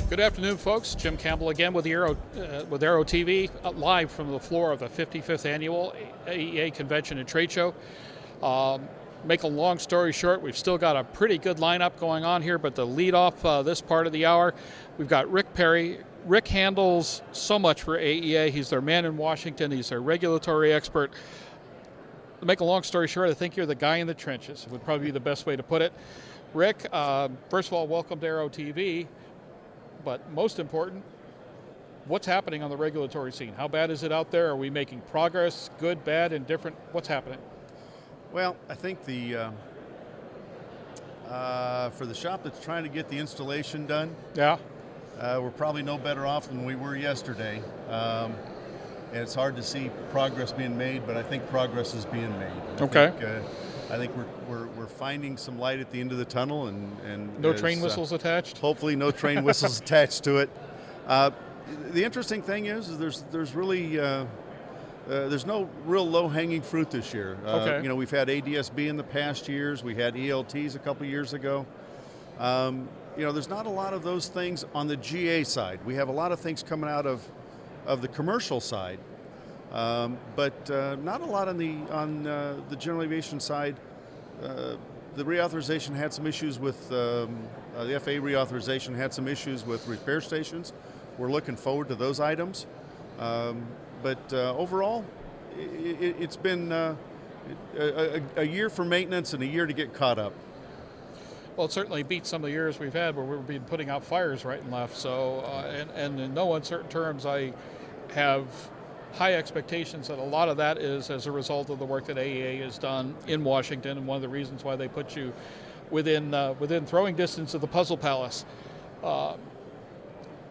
Good afternoon, folks. Jim Campbell again with Aero-TV, live from the floor of the 55th Annual AEA Convention and Trade Show. Make a long story short, we've still got a pretty good lineup going on here, but to lead off this part of the hour, we've got Ric Peri. Ric handles so much for AEA. He's their man in Washington. He's their regulatory expert. To make a long story short, I think you're the guy in the trenches, would probably be the best way to put it. Ric, first of all, welcome to Aero-TV. But most important, what's happening on the regulatory scene? How bad is it out there? Are we making progress, good, bad, indifferent? What's happening? Well, I think for the shop that's trying to get the installation done, we're probably no better off than we were yesterday. And it's hard to see progress being made, but I think progress is being made. I think we're finding some light at the end of the tunnel, and no train whistles attached. Hopefully, no train whistles attached to it. The interesting thing is there's really there's no real low-hanging fruit this year. You know, we've had ADS-B in the past years. We had ELTs a couple years ago. You know, there's not a lot of those things on the GA side. We have a lot of things coming out of the commercial side. But not a lot on the general aviation side. The reauthorization had some issues with the FAA reauthorization had some issues with repair stations. We're looking forward to those items. But overall, it's been a year for maintenance and a year to get caught up. Well, it certainly beats some of the years we've had where we've been putting out fires right and left. So, and in no uncertain terms, I have high expectations that a lot of that is as a result of the work that AEA has done in Washington, and one of the reasons why they put you within throwing distance of the Puzzle Palace.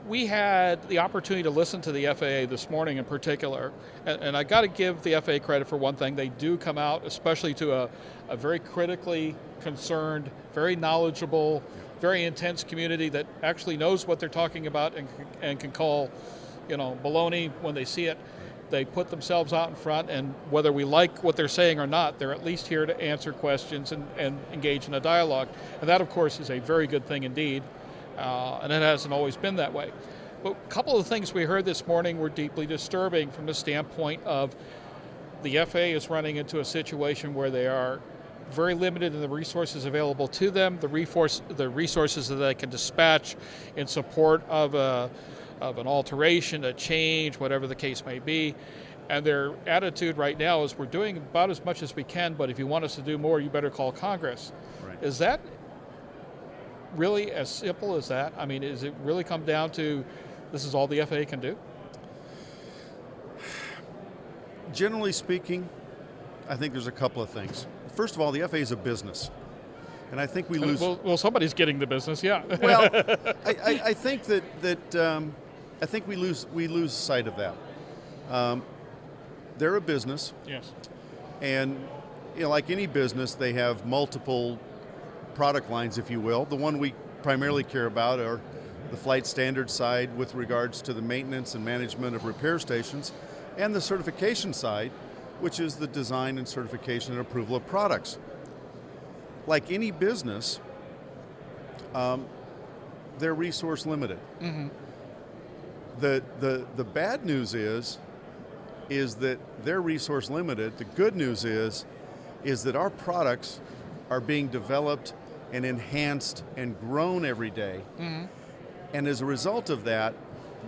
We had the opportunity to listen to the FAA this morning in particular, and I got to give the FAA credit for one thing. They do come out, especially to a very critically concerned, very knowledgeable, very intense community that actually knows what they're talking about and can call, you know, baloney when they see it. They put themselves out in front, and whether we like what they're saying or not, they're at least here to answer questions and engage in a dialogue. And that, of course, is a very good thing indeed, and it hasn't always been that way. But a couple of things we heard this morning were deeply disturbing from the standpoint of the FAA is running into a situation where they are very limited in the resources available to them, the resources that they can dispatch in support of an alteration, a change, whatever the case may be. And their attitude right now is we're doing about as much as we can, but if you want us to do more, you better call Congress. Right. Is that really as simple as that? I mean, does it really come down to this is all the FAA can do? Generally speaking, I think there's a couple of things. First of all, the FAA is a business. And I think we lose. Well, somebody's getting the business, yeah. Well, I think I think we lose sight of that. They're a business. Yes. And you know, like any business, they have multiple product lines, if you will. The one we primarily care about are the flight standard side with regards to the maintenance and management of repair stations, and the certification side, which is the design and certification and approval of products. Like any business, they're resource limited. Mm-hmm. The bad news is that they're resource limited. The good news is that our products are being developed and enhanced and grown every day. Mm-hmm. And as a result of that,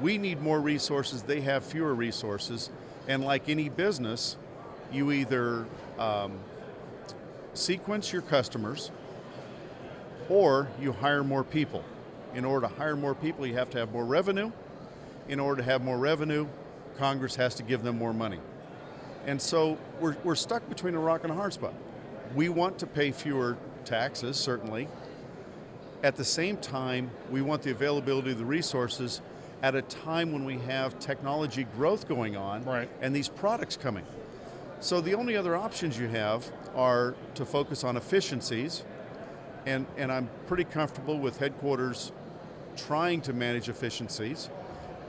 we need more resources. They have fewer resources. And like any business, you either sequence your customers or you hire more people. In order to hire more people, you have to have more revenue. In order to have more revenue, Congress has to give them more money. And so we're stuck between a rock and a hard spot. We want to pay fewer taxes, certainly. At the same time, we want the availability of the resources at a time when we have technology growth going on, right, and these products coming. So the only other options you have are to focus on efficiencies, and I'm pretty comfortable with headquarters trying to manage efficiencies.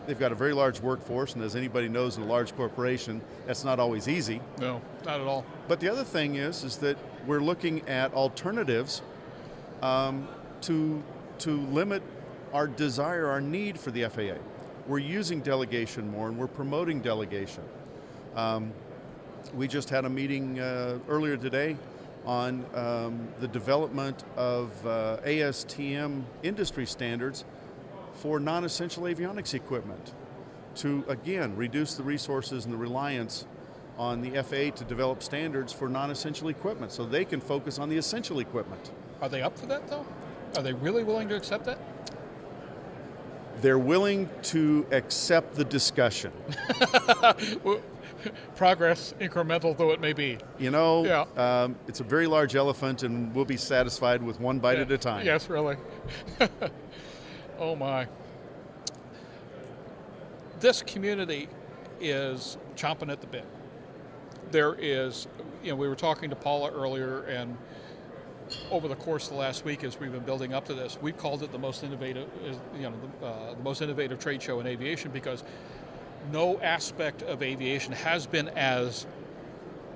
They've got a very large workforce, and as anybody knows in a large corporation, that's not always easy. No, not at all. But the other thing is that we're looking at alternatives to limit our desire, our need for the FAA. We're using delegation more and we're promoting delegation. We just had a meeting earlier today on the development of ASTM industry standards for non-essential avionics equipment to, again, reduce the resources and the reliance on the FAA to develop standards for non-essential equipment so they can focus on the essential equipment. Are they up for that, though? Are they really willing to accept that? They're willing to accept the discussion. Progress, incremental though it may be. You know, yeah. It's a very large elephant and we'll be satisfied with one bite at a time. Yes, really. Oh my. This community is chomping at the bit. There is, we were talking to Paula earlier, and over the course of the last week as we've been building up to this, we've called it the most innovative, the most innovative trade show in aviation, because no aspect of aviation has been as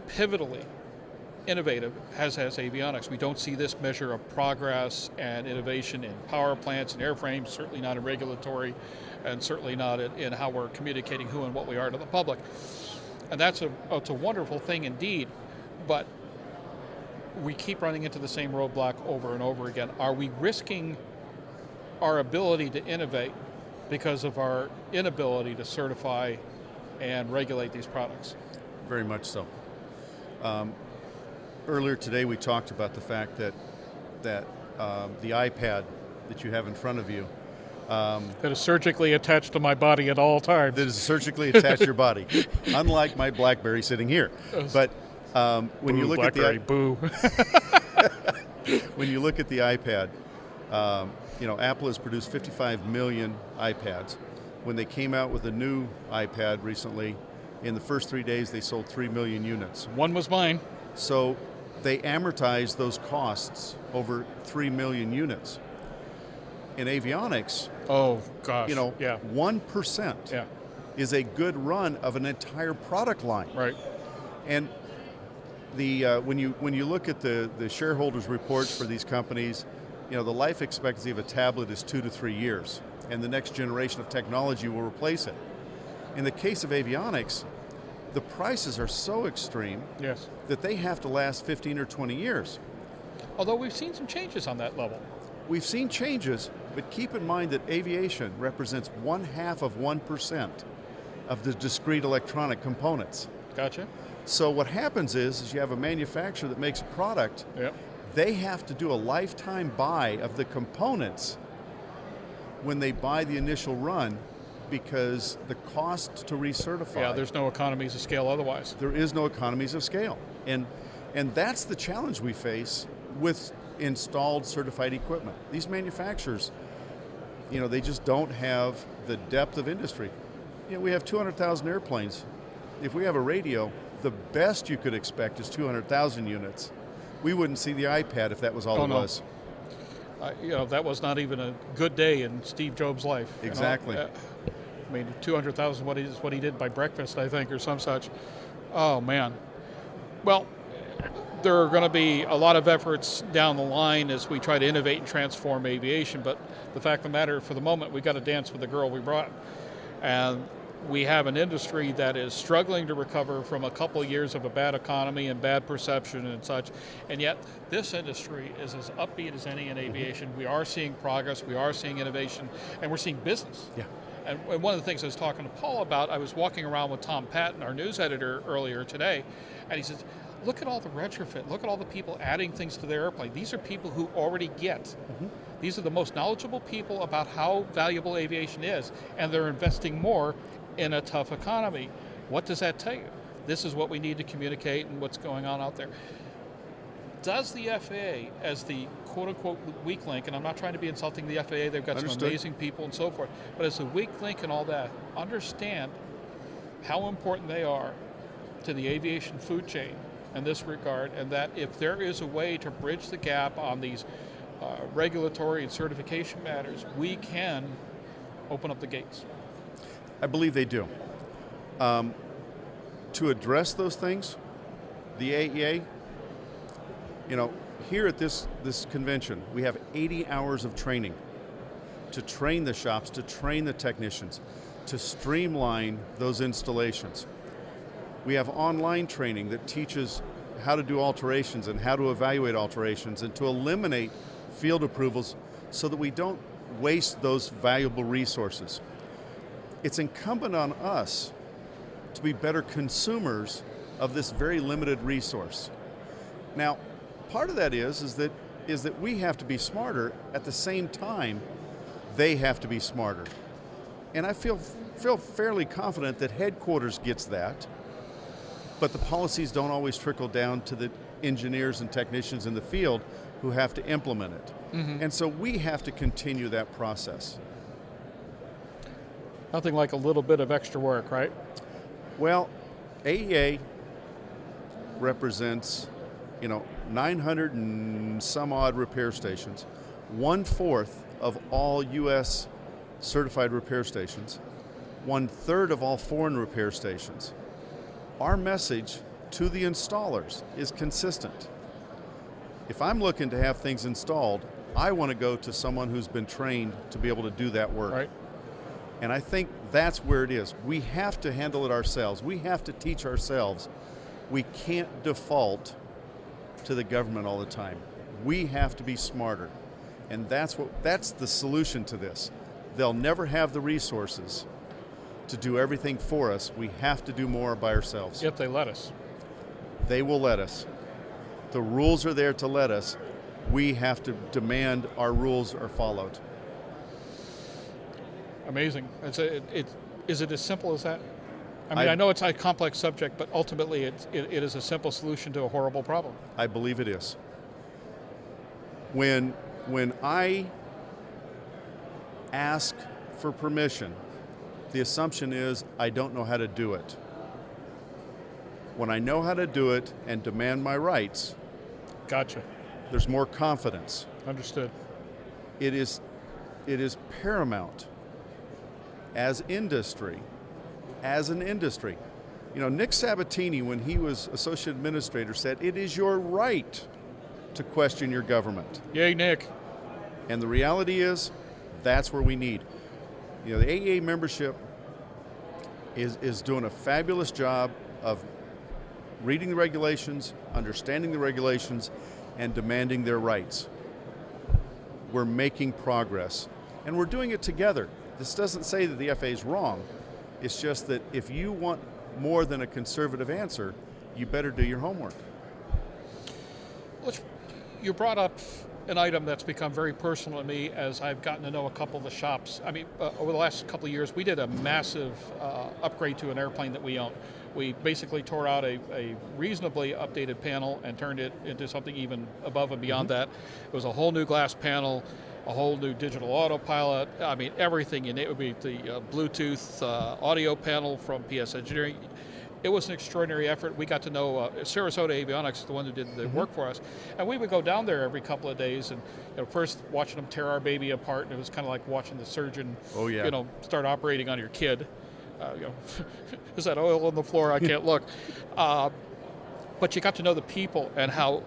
pivotally innovative as avionics. We don't see this measure of progress and innovation in power plants and airframes, certainly not in regulatory, and certainly not in how we're communicating who and what we are to the public. And it's a wonderful thing indeed, but we keep running into the same roadblock over and over again. Are we risking our ability to innovate because of our inability to certify and regulate these products? Very much so. Earlier today we talked about the fact that the iPad that you have in front of you that is surgically attached to my body at all times. That is surgically attached to your body, unlike my BlackBerry sitting here. But when you look at the when you look at the iPad, Apple has produced 55 million iPads. When they came out with a new iPad recently, in the first 3 days they sold 3 million units. One was mine. So they amortized those costs over 3 million units. In avionics, oh gosh, 1% is a good run of an entire product line. Right. And when you look at the shareholders' reports for these companies, the life expectancy of a tablet is 2 to 3 years, and the next generation of technology will replace it. In the case of avionics, the prices are so extreme that they have to last 15 or 20 years. Although we've seen some changes on that level. We've seen changes, but keep in mind that aviation represents 0.5% of the discrete electronic components. Gotcha. So what happens is you have a manufacturer that makes a product, they have to do a lifetime buy of the components when they buy the initial run, because the cost to recertify. Yeah, there's no economies of scale otherwise. There is no economies of scale. And that's the challenge we face with installed certified equipment. These manufacturers, they just don't have the depth of industry. We have 200,000 airplanes. If we have a radio, the best you could expect is 200,000 units. We wouldn't see the iPad if that was all it was. That was not even a good day in Steve Jobs' life. Exactly. 200,000 what he did by breakfast, I think, or some such. Oh man. Well, there are going to be a lot of efforts down the line as we try to innovate and transform aviation, but the fact of the matter, for the moment, we've got to dance with the girl we brought. And we have an industry that is struggling to recover from a couple of years of a bad economy and bad perception and such, and yet this industry is as upbeat as any in aviation. We are seeing progress, we are seeing innovation, and we're seeing business. Yeah. And one of the things I was talking to Paul about, I was walking around with Tom Patton, our news editor, earlier today, and he says, look at all the retrofit, look at all the people adding things to their airplane. These are people who already get. Mm-hmm. These are the most knowledgeable people about how valuable aviation is, and they're investing more in a tough economy. What does that tell you? This is what we need to communicate and what's going on out there. Does the FAA, as the quote-unquote weak link, and I'm not trying to be insulting the FAA, they've got some amazing people and so forth, but as a weak link and all that, understand how important they are to the aviation food chain in this regard, and that if there is a way to bridge the gap on these regulatory and certification matters, we can open up the gates. I believe they do. To address those things, the AEA, here at this convention, we have 80 hours of training. to train the shops, to train the technicians, to streamline those installations. We have online training that teaches how to do alterations and how to evaluate alterations and to eliminate field approvals so that we don't waste those valuable resources. It's incumbent on us to be better consumers of this very limited resource. Now, part of that is that we have to be smarter. At the same time, they have to be smarter. And I feel fairly confident that headquarters gets that, but the policies don't always trickle down to the engineers and technicians in the field who have to implement it. And so we have to continue that process. Nothing like a little bit of extra work, right? Well, AEA represents 900 and some odd repair stations, 1/4 of all US certified repair stations, 1/3 of all foreign repair stations. Our message to the installers is consistent. If I'm looking to have things installed, I want to go to someone who's been trained to be able to do that work. Right. And I think that's where it is. We have to handle it ourselves. We have to teach ourselves. We can't default to the government all the time. We have to be smarter. And that's the solution to this. They'll never have the resources to do everything for us. We have to do more by ourselves. If they let us. They will let us. The rules are there to let us. We have to demand our rules are followed. Amazing. Is it as simple as that? I mean, I know it's a complex subject, but ultimately it is a simple solution to a horrible problem. I believe it is. When I ask for permission, the assumption is I don't know how to do it. When I know how to do it and demand my rights, Gotcha. there's more confidence. Understood. It is paramount as an industry. Nick Sabatini, when he was associate administrator, said, "It is your right to question your government." Yay, Nick. And the reality is, that's where we need. The AEA membership is doing a fabulous job of reading the regulations, understanding the regulations, and demanding their rights. We're making progress, and we're doing it together. This doesn't say that the FAA is wrong. It's just that if you want more than a conservative answer, you better do your homework. You brought up an item that's become very personal to me as I've gotten to know a couple of the shops. I mean, over the last couple of years, we did a massive upgrade to an airplane that we own. We basically tore out a reasonably updated panel and turned it into something even above and beyond that. It was a whole new glass panel, a whole new digital autopilot. I mean, everything. And it would be the Bluetooth audio panel from PS Engineering. It was an extraordinary effort. We got to know Sarasota Avionics, the one who did the work for us. And we would go down there every couple of days and first watching them tear our baby apart. And it was kind of like watching the surgeon start operating on your kid. Is that oil on the floor? I can't look. But you got to know the people and how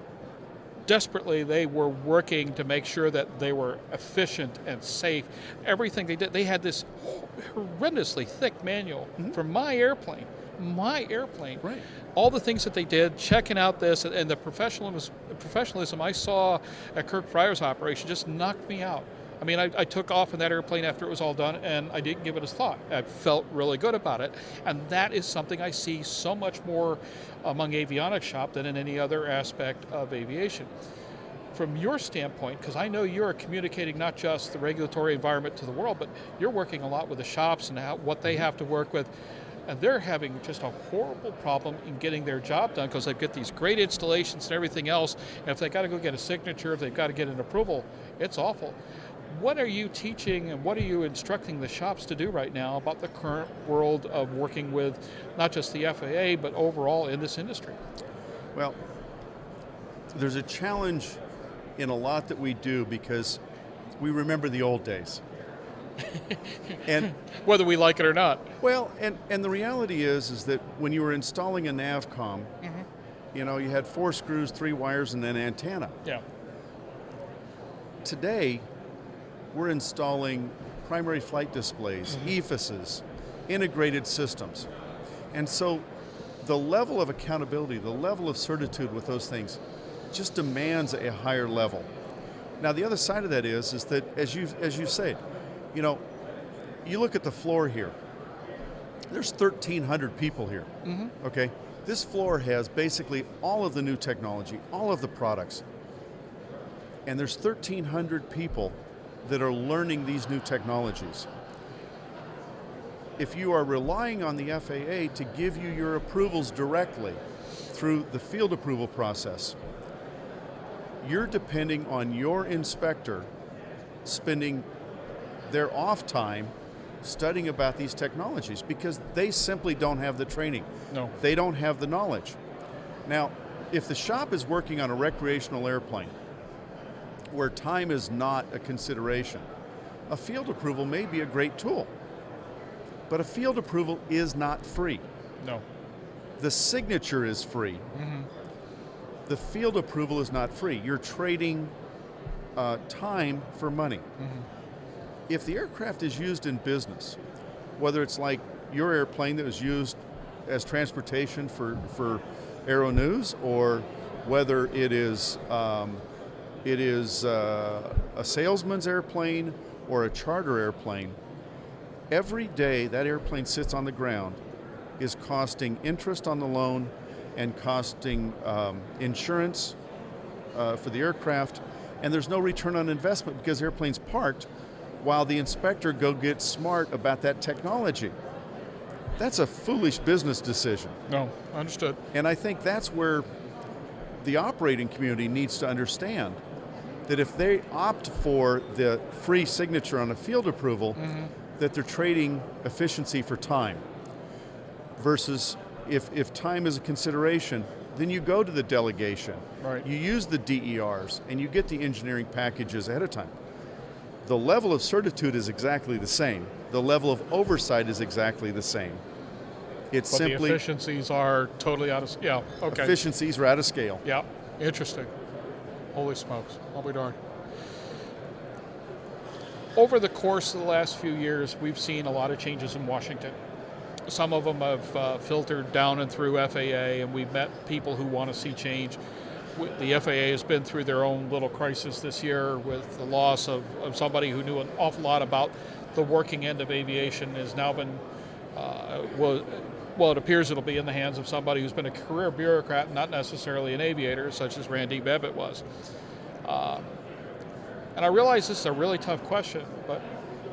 desperately they were working to make sure that they were efficient and safe. Everything they did, they had this horrendously thick manual for my airplane. Right. All the things that they did, checking out this, and the professionalism I saw at Kirk Fryer's operation just knocked me out. I mean, I took off in that airplane after it was all done, and I didn't give it a thought. I felt really good about it, and that is something I see so much more among avionics shop than in any other aspect of aviation. From your standpoint, because I know you're communicating not just the regulatory environment to the world, but you're working a lot with the shops and what they have to work with. And they're having just a horrible problem in getting their job done because they've got these great installations and everything else. And if they've got to go get a signature, if they've got to get an approval, it's awful. What are you teaching and what are you instructing the shops to do right now about the current world of working with not just the FAA, but overall in this industry? Well, there's a challenge in a lot that we do because we remember the old days. And whether we like it or not. Well, and the reality is that when you were installing a NavCom, you had 4 screws, 3 wires, and an antenna. Yeah. Today, we're installing primary flight displays, EFISs, integrated systems. And so the level of accountability, the level of certitude with those things just demands a higher level. Now the other side of that is that as you say, you know, you look at the floor here, there's 1,300 people here, okay? This floor has basically all of the new technology, all of the products, and there's 1,300 people that are learning these new technologies. If you are relying on the FAA to give you your approvals directly through the field approval process, you're depending on your inspector spending their off time studying about these technologies because they simply don't have the training. No. They don't have the knowledge. Now, if the shop is working on a recreational airplane where time is not a consideration, a field approval may be a great tool. But a field approval is not free. No. The signature is free. The field approval is not free. You're trading time for money. If the aircraft is used in business, whether it's like your airplane that was used as transportation for Aero-News, or whether it is a salesman's airplane or a charter airplane, every day that airplane sits on the ground is costing interest on the loan and costing insurance for the aircraft, and there's no return on investment because the airplane's parked while the inspector go get smart about that technology. That's a foolish business decision. No, understood. And I think that's where the operating community needs to understand that if they opt for the free signature on a field approval, that they're trading efficiency for time. Versus if time is a consideration, then you go to the delegation. Right. You use the DERs and you get the engineering packages ahead of time. The level of certitude is exactly the same. The level of oversight is exactly the same. It's But simply the efficiencies are totally out of, yeah, okay. efficiencies are out of scale. Yeah, interesting. Holy smokes, I'll be darned. Over the course of the last few years, we've seen a lot of changes in Washington. Some of them have filtered down and through FAA, and we've met people who want to see change. The FAA has been through their own little crisis this year with the loss of somebody who knew an awful lot about the working end of aviation. Has now been, well, it appears it'll be in the hands of somebody who's been a career bureaucrat, not necessarily an aviator, such as Randy Babbitt was. And I realize this is a really tough question, but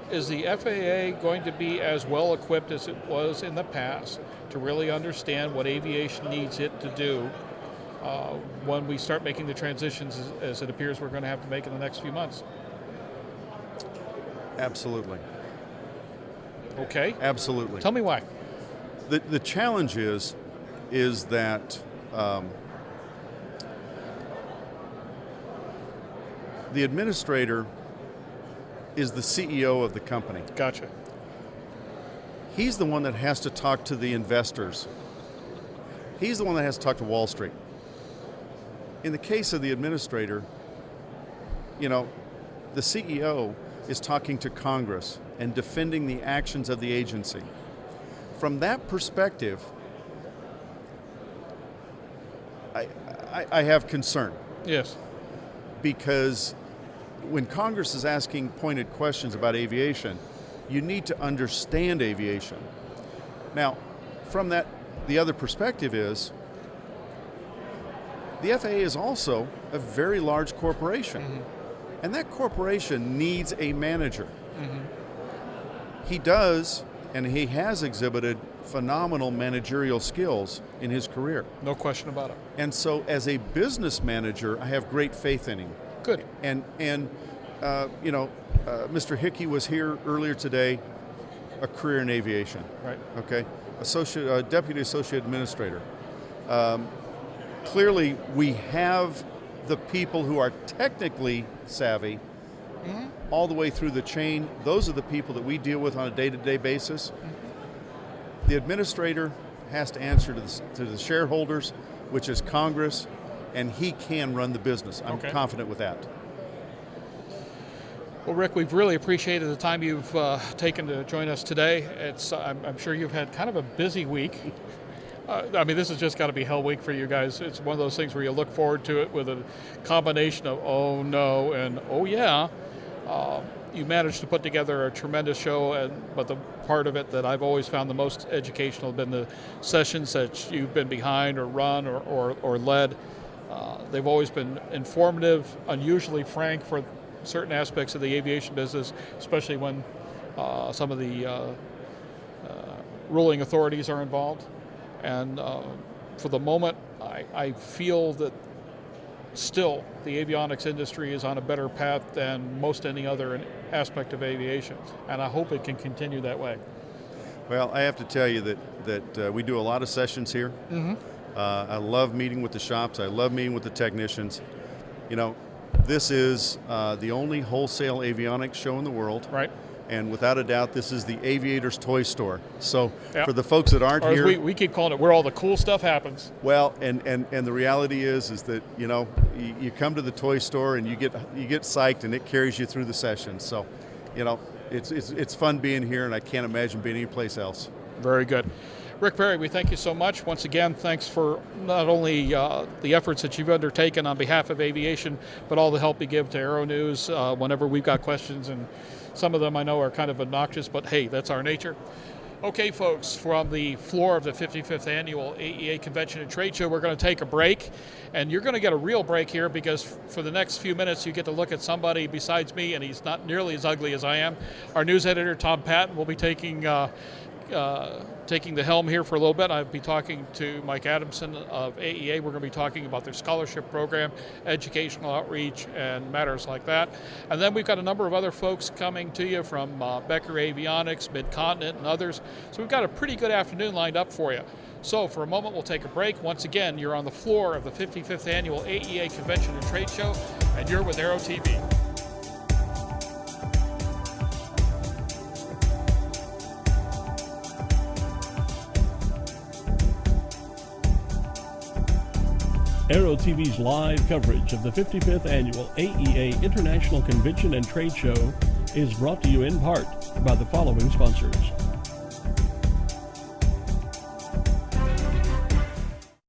is the FAA going to be as well equipped as it was in the past to really understand what aviation needs it to do when we start making the transitions as it appears we're going to have to make in the next few months? Absolutely. Okay. Absolutely. Tell me why. The challenge is that the administrator is the CEO of the company. Gotcha. He's the one that has to talk to the investors. He's the one that has to talk to Wall Street. In the case of the administrator, you know, the CEO is talking to Congress and defending the actions of the agency. From that perspective, I have concern. Yes. Because when Congress is asking pointed questions about aviation, you need to understand aviation. Now, from that, the other perspective is, the FAA is also a very large corporation. And that corporation needs a manager. He does, and he has exhibited phenomenal managerial skills in his career. No question about it. And so as a business manager, I have great faith in him. Good. And you know, Mr. Hickey was here earlier today, a career in aviation. Right. Okay, deputy associate administrator. Clearly, we have the people who are technically savvy all the way through the chain. Those are the people that we deal with on a day-to-day basis. The administrator has to answer to the shareholders, which is Congress, and he can run the business. I'm confident with that. Well, Rick, we've really appreciated the time you've taken to join us today. I'm sure you've had kind of a busy week. I mean, this has just got to be hell week for you guys. It's one of those things where you look forward to it with a combination of oh no and oh yeah. You managed to put together a tremendous show, but the part of it that I've always found the most educational have been the sessions that you've been behind or run or led. They've always been informative, unusually frank for certain aspects of the aviation business, especially when some of the ruling authorities are involved. And for the moment, I feel that still the avionics industry is on a better path than most any other aspect of aviation, and I hope it can continue that way. Well, I have to tell you that we do a lot of sessions here. Mm-hmm. I love meeting with the shops. I love meeting with the technicians. You know, this is the only wholesale avionics show in the world. Right. And without a doubt, this is the aviator's toy store. So yep. For the folks that aren't here, we keep calling it where all the cool stuff happens. Well, and the reality is that, you know, you come to the toy store and you get psyched, and it carries you through the session. So, you know, it's fun being here, and I can't imagine being anyplace else. Very good. Ric Peri, we thank you so much. Once again, thanks for not only the efforts that you've undertaken on behalf of aviation, but all the help you give to Aero-News whenever we've got questions, and some of them I know are kind of obnoxious, but hey, that's our nature. Okay, folks, from the floor of the 55th Annual AEA Convention and Trade Show, we're going to take a break, and you're going to get a real break here because for the next few minutes you get to look at somebody besides me, and he's not nearly as ugly as I am. Our news editor, Tom Patton, will be taking the helm here for a little bit. I'll be talking to Mike Adamson of AEA. We're going to be talking about their scholarship program, educational outreach, and matters like that. And then we've got a number of other folks coming to you from Becker Avionics, Mid-Continent, and others. So we've got a pretty good afternoon lined up for you. So for a moment, we'll take a break. Once again, you're on the floor of the 55th Annual AEA Convention and Trade Show, and you're with Aero-TV. Aero-TV's live coverage of the 55th Annual AEA International Convention and Trade Show is brought to you in part by the following sponsors.